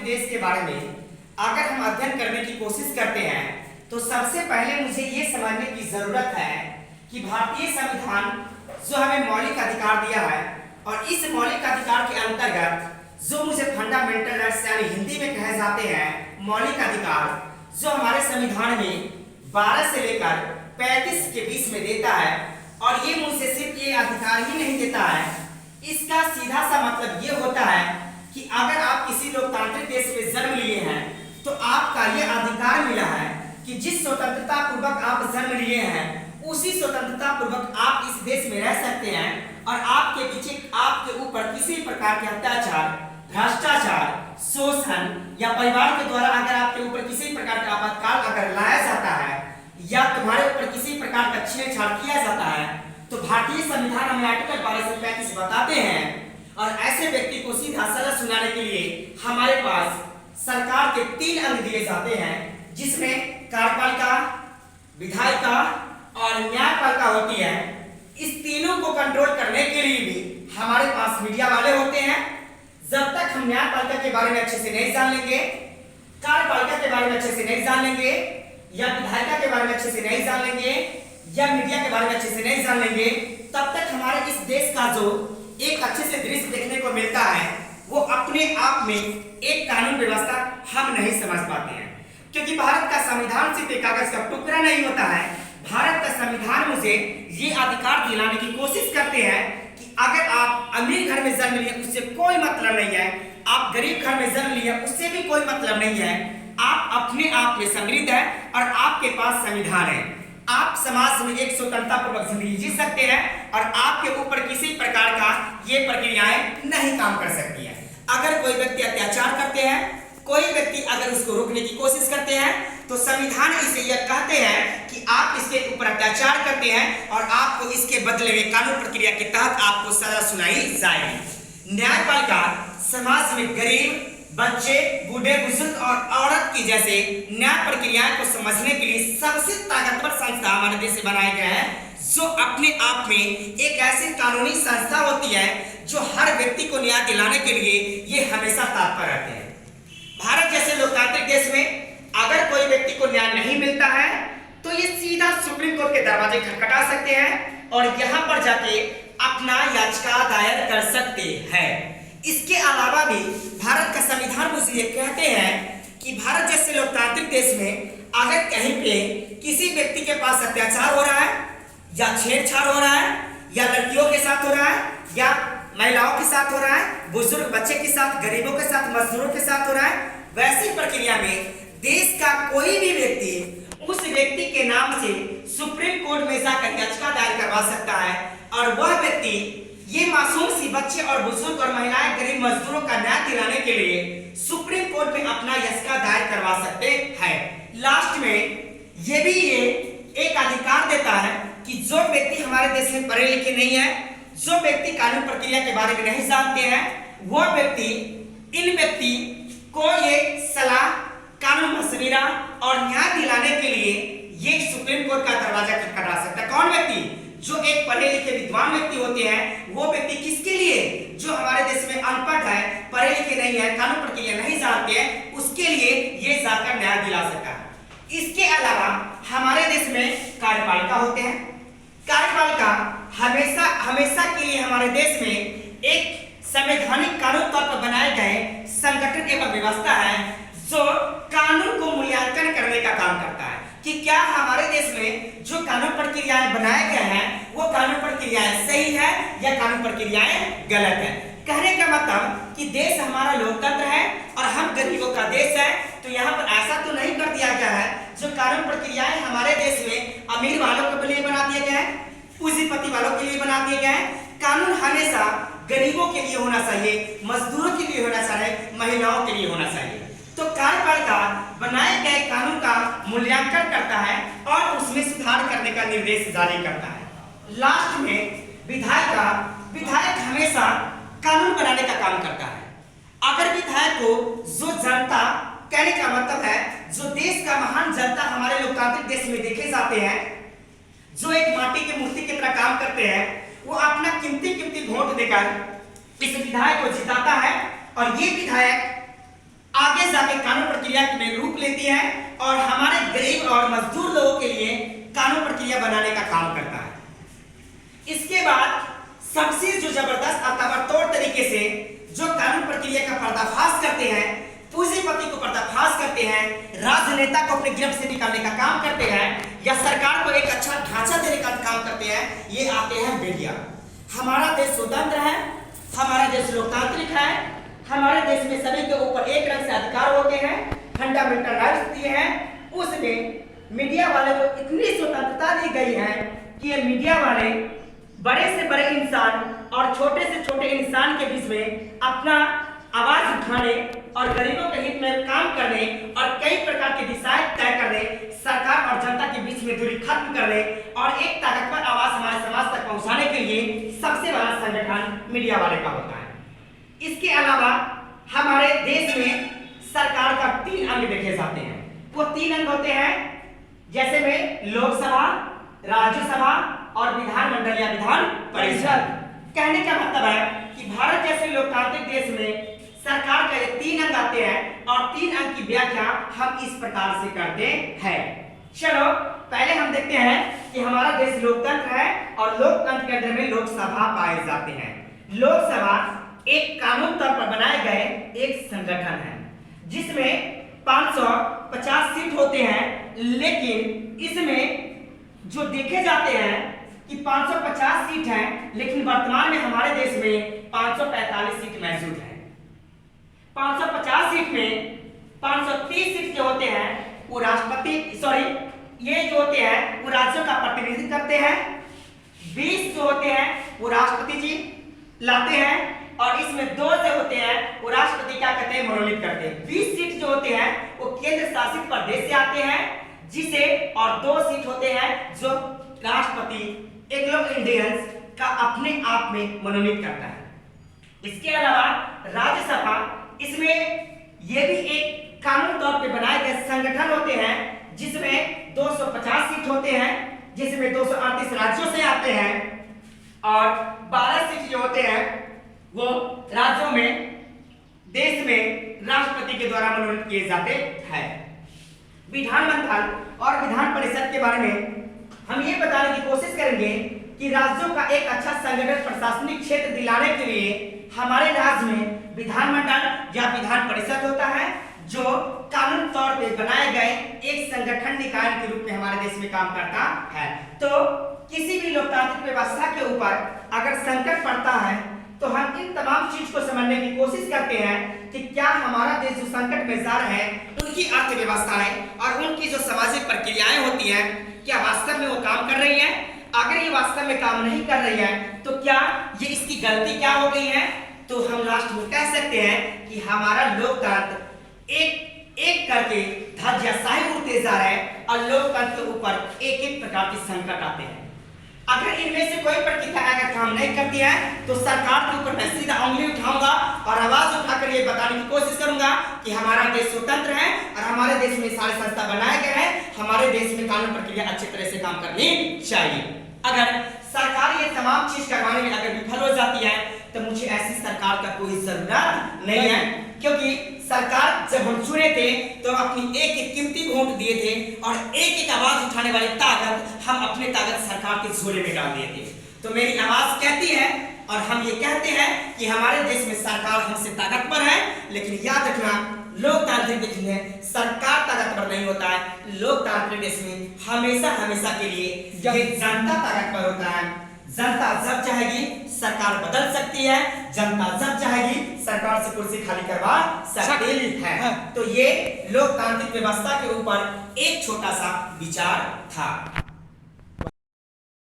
लोकतांत्रिक देश के बारे में अगर हम अध्ययन करने की कोशिश करते हैं तो सबसे पहले मुझे ये समझने की जरूरत है कि भारतीय संविधान जो हमें मौलिक अधिकार दिया है और इस मौलिक अधिकार के अंतर्गत जो मुझे फंडामेंटल राइट्स यानी हिंदी में कहे जाते हैं मौलिक अधिकार, जो हमारे संविधान में 12 से लेकर 35 के बीच में देता है। और ये मुझसे सिर्फ ये अधिकार ही नहीं देता है, इसका सीधा सा मतलब ये होता है कि अगर आप किसी लोकतांत्रिक देश में जन्म लिए हैं तो आपका ये अधिकार मिला है कि जिस स्वतंत्रता पूर्वक आप जन्म लिए हैं उसी स्वतंत्रता पूर्वक आप इस देश में रह सकते हैं और आपके पीछे आपके ऊपर किसी प्रकार के अत्याचार, भ्रष्टाचार, शोषण या परिवार के द्वारा अगर आपके ऊपर किसी प्रकार का आपातकाल अगर लाया जाता है या तुम्हारे ऊपर किसी प्रकार का छेड़छाड़ किया जाता है तो भारतीय संविधान हमें आर्टिकल 12 से 35 बताते हैं और ऐसे व्यक्ति को सीधा सजा सुनाने के लिए हमारे पास सरकार के 3 अंग दिए जाते हैं, जिसमें कार्यपालिका, विधायिका और न्यायपालिका होती है। इस तीनों को कंट्रोल करने के लिए भी हमारे पास मीडिया वाले होते हैं। जब तक हम न्यायपालिका के बारे में अच्छे से नहीं जान लेंगे, कार्यपालिका के बारे में अच्छे से नहीं जान लेंगे या विधायिका के बारे में अच्छे से नहीं जान लेंगे या मीडिया के बारे में अच्छे से नहीं जान लेंगे, तब तक हमारे इस देश का जो एक अच्छे से दृश्य देखने को मिलता है वो अपने आप में एक कानून व्यवस्था हम नहीं समझ पाते हैं। क्योंकि भारत का संविधान सिर्फ एक कागज का टुकड़ा नहीं होता है। भारत का संविधान मुझे ये अधिकार दिलाने की कोशिश करते हैं कि अगर आप अमीर घर में जन्म लिए उससे कोई मतलब नहीं है, आप गरीब घर में जन्म लिए उससे भी कोई मतलब नहीं है, आप अपने आप में समृद्ध है और आपके पास संविधान है। आप समाज में एक स्वतंत्रता पूर्वक जिंदगी जी सकते हैं और आपके ऊपर किसी प्रकार का ये प्रक्रियाएं नहीं काम कर सकती है। अगर कोई व्यक्ति अत्याचार करते हैं, कोई व्यक्ति अगर उसको रोकने की कोशिश करते हैं तो संविधान इसे यह कहते हैं कि आप इसके ऊपर अत्याचार करते हैं और आपको इसके बदले में कानून प्रक्रिया के तहत आपको सजा सुनाई जाएगी। न्यायपालिका समाज में गरीब, बच्चे, बूढ़े, बुजुर्ग और औरत की जैसे न्याय प्रक्रियाओं को समझने के लिए सबसे ताकतवर संस्था हमारे देश से बनाए गए हैं, जो अपने आप में एक ऐसी कानूनी संस्था होती है जो हर व्यक्ति को न्याय दिलाने के लिए ये हमेशा तत्पर रहते हैं। भारत जैसे लोकतांत्रिक देश में अगर कोई व्यक्ति को न्याय नहीं मिलता है तो ये सीधा सुप्रीम कोर्ट के दरवाजे खटखटा सकते हैं और यहाँ पर जाके अपना याचिका दायर कर सकते हैं। इसके अलावा भी भारत का संविधान मुझे ये कहते हैं कि भारत जैसे लोकतांत्रिक देश में अगर कहीं पे किसी व्यक्ति के पास अत्याचार हो रहा है या छेड़छाड़ हो रहा है या लड़कियों के साथ हो रहा है या महिलाओं के साथ हो रहा है, बुजुर्ग बच्चे के साथ, गरीबों के साथ, मजदूरों के साथ हो रहा है, वैसी प्रक्रिया में देश का कोई भी व्यक्ति उस व्यक्ति के नाम से सुप्रीम कोर्ट में जाकर याचिका दायर करवा सकता है और वह व्यक्ति ये मासूम सी बच्चे और बुजुर्ग और महिलाएं, गरीब मजदूरों का न्याय दिलाने के लिए सुप्रीम कोर्ट में अपना याचिका दायर करवा सकते हैं। लास्ट में ये भी ये एक अधिकार देता है कि जो व्यक्ति हमारे देश में पढ़े लिखे नहीं है, जो व्यक्ति कानून प्रक्रिया के बारे में नहीं जानते हैं, वह व्यक्ति इन व्यक्ति को ये सलाह, कानून मशविरा और न्याय दिलाने के लिए ये सुप्रीम कोर्ट का दरवाजा खटखटा सकता है। कौन व्यक्ति? जो एक पढ़े लिखे विद्वान व्यक्ति होते हैं, वो व्यक्ति किसके लिए? जो हमारे देश में अनपढ़ है, पढ़े लिखे नहीं है, कानून प्रक्रिया नहीं जानते हैं, उसके लिए ये जाकर न्याय दिला सकता है। इसके अलावा हमारे देश में कार्यपालिका होते हैं। कार्यपालिका हमेशा के लिए हमारे देश में एक संवैधानिक कानून तौर पर बनाए गए संगठन एवं व्यवस्था है जो कानून को मूल्यांकन करने का काम करता है कि क्या हमारे देश में जो कानून प्रक्रियाएं बनाए गए हैं वो कानून प्रक्रियाएं सही है या कानून प्रक्रियाएं गलत है। कहने का मतलब कि देश हमारा लोकतंत्र है और हम गरीबों का देश है, तो यहाँ पर ऐसा तो नहीं कर दिया गया है जो कानून प्रक्रियाएं हमारे देश में अमीर वालों के लिए बना दिए गए हैं, पूंजीपति वालों के लिए बना दिए गए हैं। कानून हमेशा गरीबों के लिए होना चाहिए, मजदूरों के लिए होना चाहिए, महिलाओं के लिए होना चाहिए। तो कार्यपालिका बनाए गए कानून का मूल्यांकन करता है और उसमें सुधार करने का निर्देश जारी करता है। लास्ट में विधायक हमेशा कानून बनाने का काम करता है। अगर विधायक को जो जनता, कहने का मतलब है जो देश का महान जनता हमारे लोकतांत्रिक देश में देखे जाते हैं, जो एक माटी की मूर्ति की तरह काम करते हैं, वो अपना कीमती वोट देकर इस विधायक को जिताता है और ये विधायक आगे जाके कानून प्रक्रिया में रूप लेती है और हमारे गरीब और मजदूर लोगों के लिए कानून प्रक्रिया बनाने का काम करता है। इसके बाद सबसे जो जबरदस्त और ताबड़तोड़ तरीके से जो कानून प्रक्रिया का पर्दाफाश करते हैं, पूंजीपति को पर्दाफाश करते हैं, राजनेता को अपने गिरफ्त से निकालने का काम करते हैं या सरकार को एक अच्छा ढांचा देने का काम करते हैं, ये आते हैं मीडिया। हमारा देश स्वतंत्र है, हमारा देश लोकतांत्रिक है, हमारे देश में सभी के ऊपर एक रंग से अधिकार होते हैं, फंडामेंटल राइट्स दिए हैं। उसमें मीडिया वाले को इतनी स्वतंत्रता दी गई है कि ये मीडिया वाले बड़े से बड़े इंसान और छोटे से छोटे इंसान के बीच में अपना आवाज उठाने और गरीबों के हित में काम करने और कई प्रकार की दिशाएं तय करने, सरकार और जनता के बीच में दूरी खत्म करने और एक ताकतवर आवाज हमारे समाज तक पहुंचाने के लिए सबसे बड़ा संगठन मीडिया वाले का होता है। इसके अलावा हमारे देश में सरकार का 3 अंग देखे जाते हैं। वो 3 अंग होते हैं, जैसे में लोकसभा, राज्यसभा और विधानमंडल या विधान परिषद। कहने का मतलब है कि भारत जैसे लोकतांत्रिक देश में सरकार का ये 3 अंग आते हैं और 3 अंग की व्याख्या हम इस प्रकार से करते हैं। चलो पहले हम देखते हैं कि हमारा देश लोकतंत्र है और लोकतंत्र के अंदर में लोकसभा पाए जाते हैं। लोकसभा एक कानून तौर पर बनाए गए एक संगठन है जिसमें 550 सीट होते हैं, लेकिन इसमें जो देखे जाते हैं कि 550 सीट हैं, लेकिन वर्तमान में हमारे देश में 545 सीट मौजूद है। 550 सीट में 530 सीट जो होते हैं वो ये जो होते हैं वो राज्यों का प्रतिनिधित्व करते हैं। 20 जो होते हैं वो राष्ट्रपति जी लाते हैं और इसमें 2 जो होते हैं वो राष्ट्रपति क्या कहते हैं, मनोनीत करते हैं। 20 सीट जो होते हैं वो केंद्र शासित प्रदेश से आते हैं जिसे, और 2 सीट होते हैं जो राष्ट्रपति एंग्लो इंडियंस का अपने आप में मनोनीत करता है। इसके अलावा राज्यसभा, इसमें यह भी एक कानून तौर पे बनाए गए संगठन होते हैं जिसमें 250 सीट होते हैं, जिसमें 238 राज्यों से आते हैं और 12 सीट जो होते हैं वो राज्यों में, देश में राष्ट्रपति के द्वारा मनोनीत किए जाते हैं। विधानमंडल और विधान परिषद के बारे में हम ये बताने की कोशिश करेंगे कि राज्यों का एक अच्छा संगठन प्रशासनिक क्षेत्र दिलाने के लिए हमारे राज्य में विधानमंडल या विधान परिषद होता है जो कानून तौर पे बनाए गए एक संगठन निकाय के रूप में हमारे देश में काम करता है। तो किसी भी लोकतांत्रिक व्यवस्था के ऊपर अगर संकट पड़ता है तो हम इन तमाम चीज को समझने की कोशिश करते हैं कि क्या हमारा देश जो संकट में जा रहा है उनकी अर्थव्यवस्थाएं और उनकी जो सामाजिक प्रक्रियाएं होती हैं क्या वास्तव में वो काम कर रही हैं। अगर ये वास्तव में काम नहीं कर रही है तो क्या ये इसकी गलती क्या हो गई है। तो हम लास्ट में कह सकते हैं कि हमारा लोकतंत्र एक एक करके धज्जियाशाही उड़ते जा रहे हैं और लोकतंत्र के ऊपर एक एक प्रकार के संकट आते हैं। अगर इनमें से कोई प्रक्रिया अगर काम नहीं करती है तो सरकार के ऊपर मैं सीधा उंगली उठाऊंगा और आवाज उठाकर ये बताने की कोशिश करूंगा कि हमारा देश स्वतंत्र है और हमारे देश में सारे संस्था बनाए गए हैं। हमारे देश में कानून प्रक्रिया अच्छी तरह से काम करनी चाहिए। अगर सरकार ये तमाम चीज करवाने में अगर विफल हो जाती है तो मुझे ऐसी सरकार का कोई जरूरत नहीं है, क्योंकि सरकार जब हम चुने थे तो हम अपनी एक एक कीमती वोट दिए थे और एक एक आवाज उठाने वाली ताकत हम अपने ताकत सरकार के झोले में डाल दिए थे। तो मेरी आवाज कहती है और हम ये कहते हैं कि हमारे देश में सरकार हमसे ताकतवर है, लेकिन याद रखना लोकतांत्रिक देश में सरकार ताकतवर नहीं होता है। लोकतांत्रिक देश में हमेशा हमेशा के लिए ये जनता ताकतवर होता है। जनता जब चाहेगी सरकार बदल सकती है, जनता जब चाहेगी सरकार से कुर्सी खाली करवा सकती है। तो ये लोकतांत्रिक व्यवस्था के ऊपर एक छोटा सा विचार था।